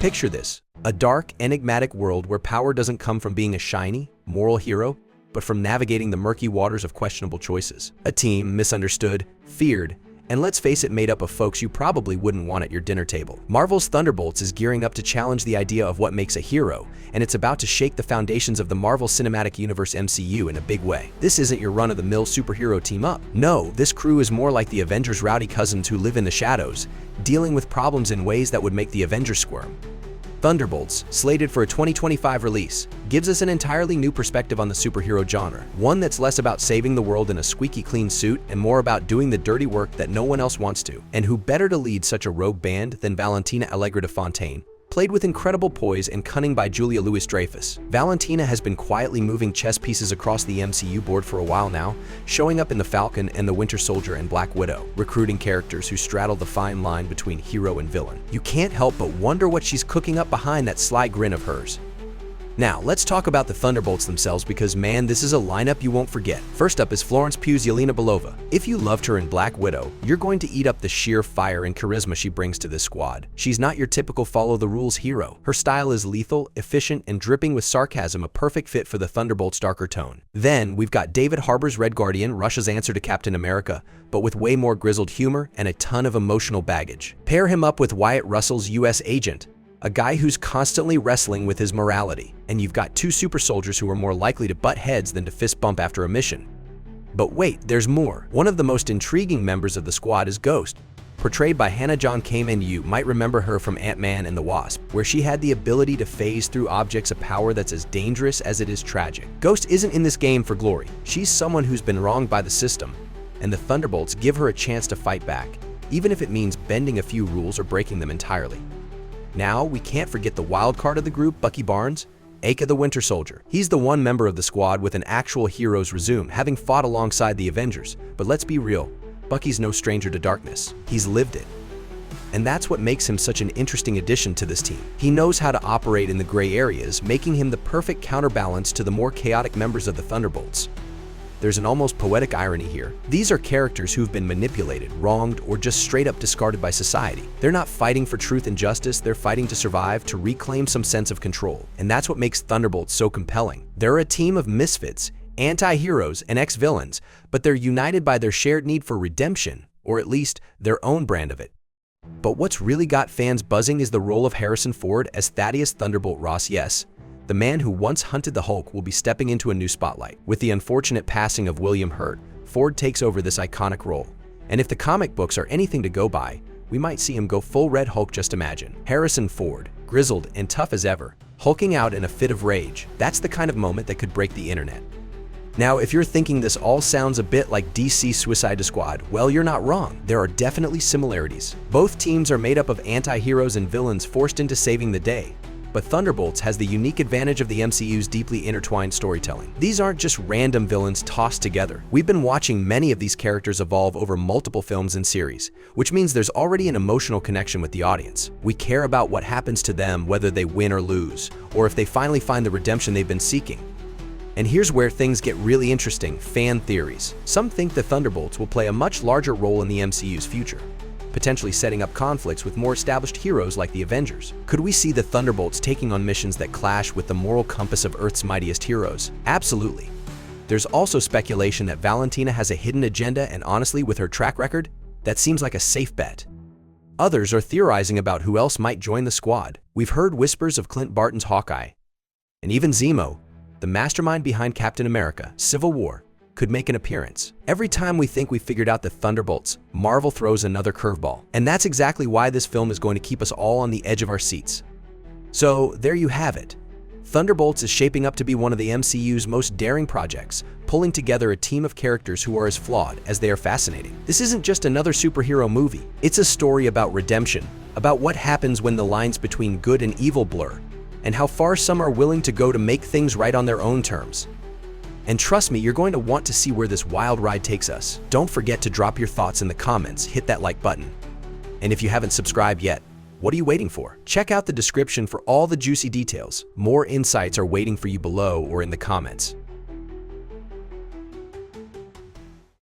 Picture this, a dark, enigmatic world where power doesn't come from being a shiny, moral hero, but from navigating the murky waters of questionable choices. A team misunderstood, feared, and let's face it, made up of folks you probably wouldn't want at your dinner table. Marvel's Thunderbolts is gearing up to challenge the idea of what makes a hero, and it's about to shake the foundations of the Marvel Cinematic Universe MCU in a big way. This isn't your run-of-the-mill superhero team-up. No, this crew is more like the Avengers' rowdy cousins who live in the shadows, dealing with problems in ways that would make the Avengers squirm. Thunderbolts, slated for a 2025 release, gives us an entirely new perspective on the superhero genre, one that's less about saving the world in a squeaky clean suit and more about doing the dirty work that no one else wants to. And who better to lead such a rogue band than Valentina Allegra de Fontaine, played with incredible poise and cunning by Julia Louis-Dreyfus. Valentina has been quietly moving chess pieces across the MCU board for a while now, showing up in The Falcon and the Winter Soldier and Black Widow, recruiting characters who straddle the fine line between hero and villain. You can't help but wonder what she's cooking up behind that sly grin of hers. Now, let's talk about the Thunderbolts themselves because, man, this is a lineup you won't forget. First up is Florence Pugh's Yelena Belova. If you loved her in Black Widow, you're going to eat up the sheer fire and charisma she brings to this squad. She's not your typical follow-the-rules hero. Her style is lethal, efficient, and dripping with sarcasm, a perfect fit for the Thunderbolts' darker tone. Then, we've got David Harbour's Red Guardian, Russia's answer to Captain America, but with way more grizzled humor and a ton of emotional baggage. Pair him up with Wyatt Russell's U.S. Agent, a guy who's constantly wrestling with his morality, and you've got two super soldiers who are more likely to butt heads than to fist bump after a mission. But wait, there's more. One of the most intriguing members of the squad is Ghost, portrayed by Hannah John Kamen. You might remember her from Ant-Man and the Wasp, where she had the ability to phase through objects, a power that's as dangerous as it is tragic. Ghost isn't in this game for glory. She's someone who's been wronged by the system, and the Thunderbolts give her a chance to fight back, even if it means bending a few rules or breaking them entirely. Now, we can't forget the wild card of the group, Bucky Barnes, aka the Winter Soldier. He's the one member of the squad with an actual hero's resume, having fought alongside the Avengers. But let's be real, Bucky's no stranger to darkness. He's lived it. And that's what makes him such an interesting addition to this team. He knows how to operate in the gray areas, making him the perfect counterbalance to the more chaotic members of the Thunderbolts. There's an almost poetic irony here. These are characters who've been manipulated, wronged, or just straight up discarded by society. They're not fighting for truth and justice, they're fighting to survive, to reclaim some sense of control. And that's what makes Thunderbolts so compelling. They're a team of misfits, anti-heroes, and ex-villains, but they're united by their shared need for redemption, or at least their own brand of it. But what's really got fans buzzing is the role of Harrison Ford as Thaddeus Thunderbolt Ross. Yes, the man who once hunted the Hulk will be stepping into a new spotlight. With the unfortunate passing of William Hurt, Ford takes over this iconic role. And if the comic books are anything to go by, we might see him go full Red Hulk. Just imagine. Harrison Ford, grizzled and tough as ever, hulking out in a fit of rage. That's the kind of moment that could break the internet. Now, if you're thinking this all sounds a bit like DC Suicide Squad, well, you're not wrong. There are definitely similarities. Both teams are made up of anti-heroes and villains forced into saving the day. But Thunderbolts has the unique advantage of the MCU's deeply intertwined storytelling. These aren't just random villains tossed together. We've been watching many of these characters evolve over multiple films and series, which means there's already an emotional connection with the audience. We care about what happens to them, whether they win or lose, or if they finally find the redemption they've been seeking. And here's where things get really interesting: fan theories. Some think the Thunderbolts will play a much larger role in the MCU's future, potentially setting up conflicts with more established heroes like the Avengers. Could we see the Thunderbolts taking on missions that clash with the moral compass of Earth's mightiest heroes? Absolutely. There's also speculation that Valentina has a hidden agenda, and honestly, with her track record, that seems like a safe bet. Others are theorizing about who else might join the squad. We've heard whispers of Clint Barton's Hawkeye, and even Zemo, the mastermind behind Captain America: Civil War, could make an appearance. Every time we think we figured out the Thunderbolts, Marvel throws another curveball. And that's exactly why this film is going to keep us all on the edge of our seats. So there you have it. Thunderbolts is shaping up to be one of the MCU's most daring projects, pulling together a team of characters who are as flawed as they are fascinating. This isn't just another superhero movie. It's a story about redemption, about what happens when the lines between good and evil blur, and how far some are willing to go to make things right on their own terms. And trust me, you're going to want to see where this wild ride takes us. Don't forget to drop your thoughts in the comments, hit that like button. And if you haven't subscribed yet, what are you waiting for? Check out the description for all the juicy details. More insights are waiting for you below or in the comments.